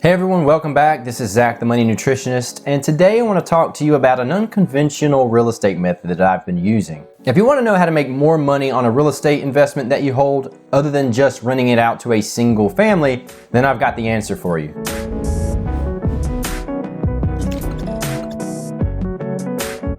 Hey everyone, welcome back. This is Zach, the Money Nutritionist, and today I want to talk to you about an unconventional real estate method that I've been using. If you want to know how to make more money on a real estate investment that you hold, other than just renting it out to a single family, then I've got the answer for you.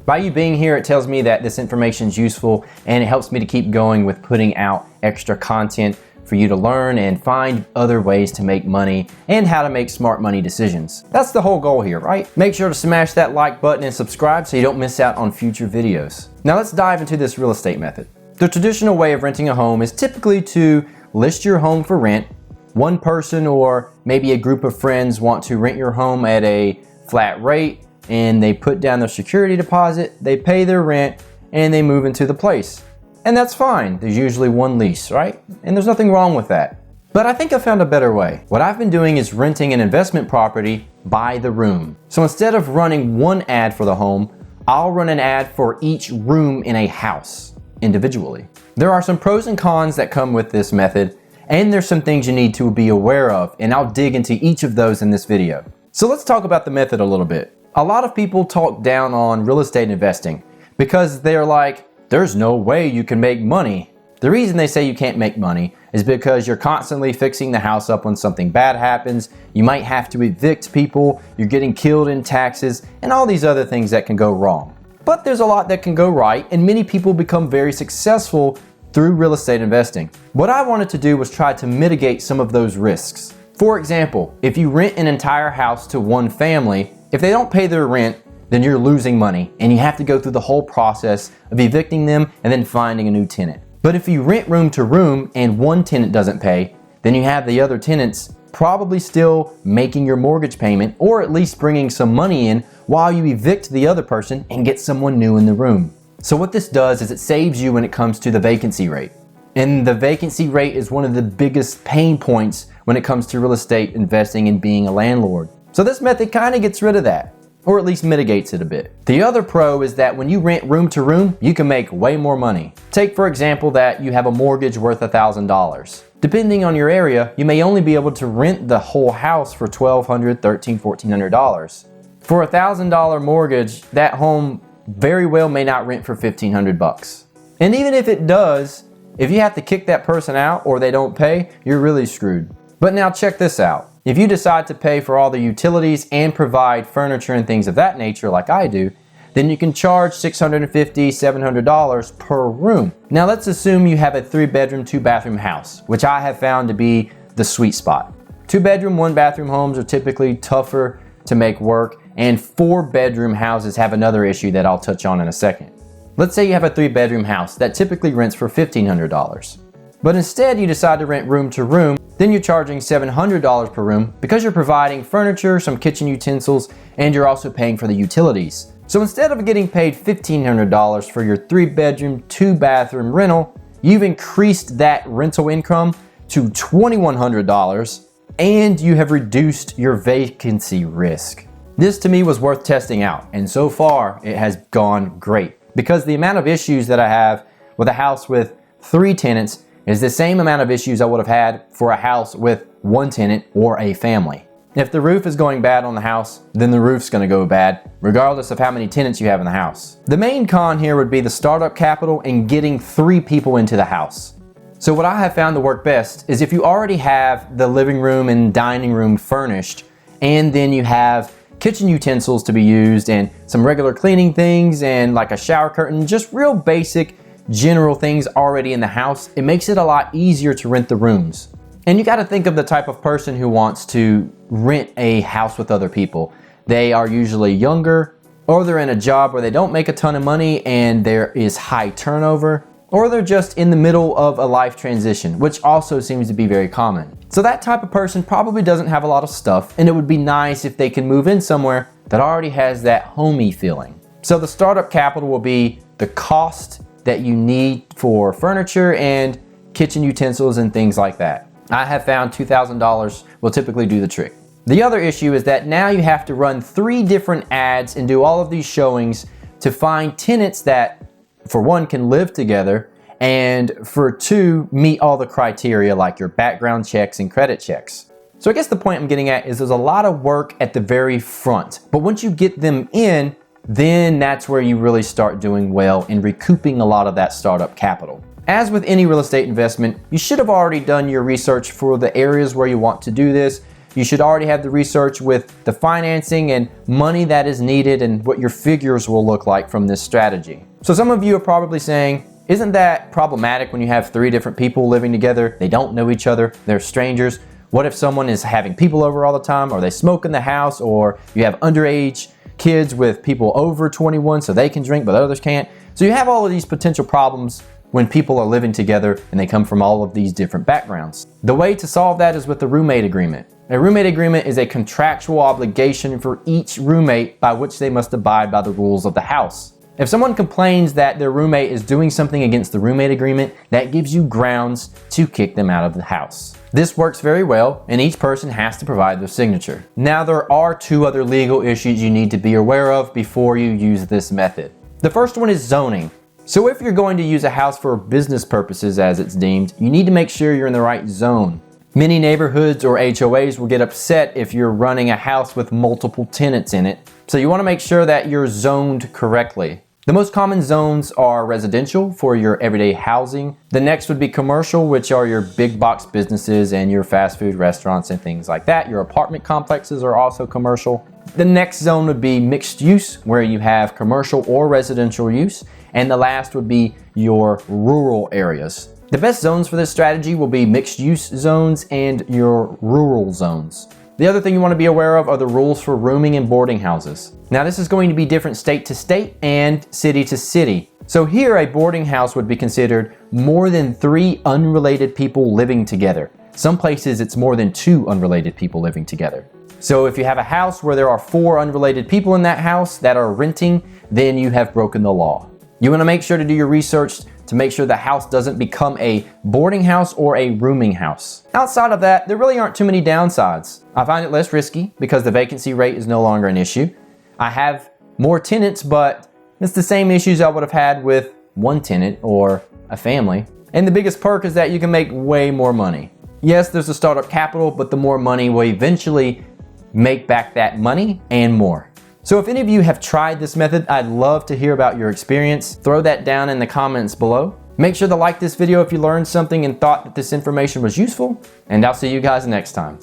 By you being here, it tells me that this information is useful and it helps me to keep going with putting out extra content for you to learn and find other ways to make money and how to make smart money decisions. That's the whole goal here, right? Make sure to smash that like button and subscribe so you don't miss out on future videos. Now let's dive into this real estate method. The traditional way of renting a home is typically to list your home for rent. One person or maybe a group of friends want to rent your home at a flat rate, and they put down their security deposit, they pay their rent, and they move into the place. And that's fine. There's usually one lease, right? And there's nothing wrong with that. But I think I found a better way. What I've been doing is renting an investment property by the room. So instead of running one ad for the home, I'll run an ad for each room in a house individually. There are some pros and cons that come with this method, and there's some things you need to be aware of, and I'll dig into each of those in this video. So let's talk about the method a little bit. A lot of people talk down on real estate investing because they're like, there's no way you can make money. The reason they say you can't make money is because you're constantly fixing the house up when something bad happens. You might have to evict people, you're getting killed in taxes, and all these other things that can go wrong. But there's a lot that can go right, and many people become very successful through real estate investing. What I wanted to do was try to mitigate some of those risks. For example, if you rent an entire house to one family, if they don't pay their rent, then you're losing money and you have to go through the whole process of evicting them and then finding a new tenant. But if you rent room to room and one tenant doesn't pay, then you have the other tenants probably still making your mortgage payment or at least bringing some money in while you evict the other person and get someone new in the room. So what this does is it saves you when it comes to the vacancy rate. And the vacancy rate is one of the biggest pain points when it comes to real estate investing and being a landlord. So this method kind of gets rid of that, or at least mitigates it a bit. The other pro is that when you rent room to room, you can make way more money. Take for example that you have a mortgage worth $1,000. Depending on your area, you may only be able to rent the whole house for $1,200, $1,300, $1,400. For a $1,000 mortgage, that home very well may not rent for $1,500. And even if it does, if you have to kick that person out or they don't pay, you're really screwed. But now check this out. If you decide to pay for all the utilities and provide furniture and things of that nature like I do, then you can charge $650, $700 per room. Now let's assume you have a 3-bedroom, 2-bathroom house, which I have found to be the sweet spot. 2-bedroom, 1-bathroom homes are typically tougher to make work, and 4-bedroom houses have another issue that I'll touch on in a second. Let's say you have a 3-bedroom house that typically rents for $1,500. But instead you decide to rent room to room, then you're charging $700 per room because you're providing furniture, some kitchen utensils, and you're also paying for the utilities. So instead of getting paid $1,500 for your 3-bedroom, 2-bathroom rental, you've increased that rental income to $2,100 and you have reduced your vacancy risk. This to me was worth testing out, and so far it has gone great because the amount of issues that I have with a house with 3 tenants is the same amount of issues I would have had for a house with 1 tenant or a family. If the roof is going bad on the house, then the roof's going to go bad, regardless of how many tenants you have in the house. The main con here would be the startup capital and getting 3 people into the house. So what I have found to work best is if you already have the living room and dining room furnished, and then you have kitchen utensils to be used and some regular cleaning things and like a shower curtain, just real basic general things already in the house, it makes it a lot easier to rent the rooms. And you got to think of the type of person who wants to rent a house with other people. They are usually younger, or they're in a job where they don't make a ton of money and there is high turnover, or they're just in the middle of a life transition, which also seems to be very common. So that type of person probably doesn't have a lot of stuff, and it would be nice if they can move in somewhere that already has that homey feeling. So the startup capital will be the cost that you need for furniture and kitchen utensils and things like that. I have found $2,000 will typically do the trick. The other issue is that now you have to run 3 different ads and do all of these showings to find tenants that, for one, can live together, and for 2, meet all the criteria like your background checks and credit checks. So I guess the point I'm getting at is there's a lot of work at the very front, but once you get them in, then that's where you really start doing well in recouping a lot of that startup capital. As with any real estate investment, you should have already done your research for the areas where you want to do this. You should already have the research with the financing and money that is needed and what your figures will look like from this strategy. So some of you are probably saying, isn't that problematic when you have 3 different people living together? They don't know each other, they're strangers. What if someone is having people over all the time, or they smoke in the house, or you have underage kids with people over 21 so they can drink but others can't? So you have all of these potential problems when people are living together and they come from all of these different backgrounds. The way to solve that is with the roommate agreement. A roommate agreement is a contractual obligation for each roommate by which they must abide by the rules of the house. If someone complains that their roommate is doing something against the roommate agreement, that gives you grounds to kick them out of the house. This works very well, and each person has to provide their signature. Now, there are 2 other legal issues you need to be aware of before you use this method. The first one is zoning. So if you're going to use a house for business purposes as it's deemed, you need to make sure you're in the right zone. Many neighborhoods or HOAs will get upset if you're running a house with multiple tenants in it, so you want to make sure that you're zoned correctly. The most common zones are residential for your everyday housing. The next would be commercial, which are your big box businesses and your fast food restaurants and things like that. Your apartment complexes are also commercial. The next zone would be mixed use, where you have commercial or residential use. And the last would be your rural areas. The best zones for this strategy will be mixed use zones and your rural zones. The other thing you want to be aware of are the rules for rooming and boarding houses. Now, this is going to be different state to state and city to city. So here, a boarding house would be considered more than 3 unrelated people living together. Some places it's more than 2 unrelated people living together. So if you have a house where there are 4 unrelated people in that house that are renting, then you have broken the law. You want to make sure to do your research to make sure the house doesn't become a boarding house or a rooming house. Outside of that, there really aren't too many downsides. I find it less risky because the vacancy rate is no longer an issue. I have more tenants, but it's the same issues I would have had with 1 tenant or a family. And the biggest perk is that you can make way more money. Yes, there's a startup capital, but the more money will eventually make back that money and more. So if any of you have tried this method, I'd love to hear about your experience. Throw that down in the comments below. Make sure to like this video if you learned something and thought that this information was useful, and I'll see you guys next time.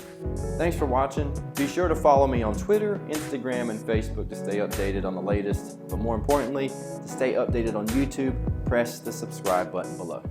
Thanks for watching. Be sure to follow me on Twitter, Instagram, and Facebook to stay updated on the latest. But more importantly, to stay updated on YouTube, press the subscribe button below.